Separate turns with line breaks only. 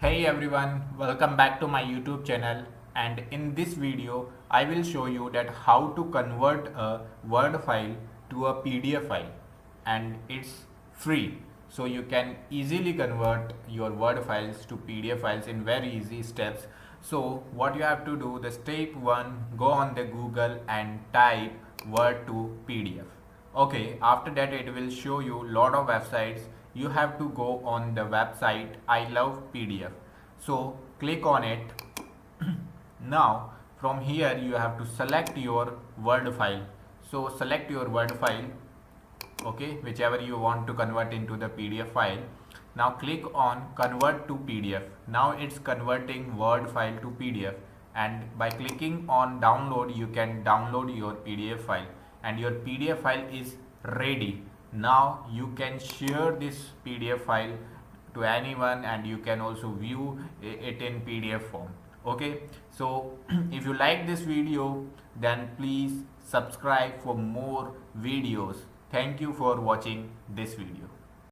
Hey everyone, welcome back to my YouTube channel, and in this video I will show you that how to convert a Word file to a PDF file, and it's free. So you can easily convert your Word files to PDF files in very easy steps. So what you have to do, the step 1, go on the Google and type Word to PDF. Okay, after that it will show you lot of websites. You have to go on the website I love PDF. So click on it. Now from here you have to select your Word file. So select your Word file, okay, whichever you want to convert into the PDF file. Now click on convert to PDF. Now it's converting Word file to PDF, and by clicking on download you can download your PDF file, and your PDF file is ready. Now you can share this PDF file to anyone, and you can also view it in PDF form. Okay, so if you like this video, then please subscribe for more videos. Thank you for watching this video.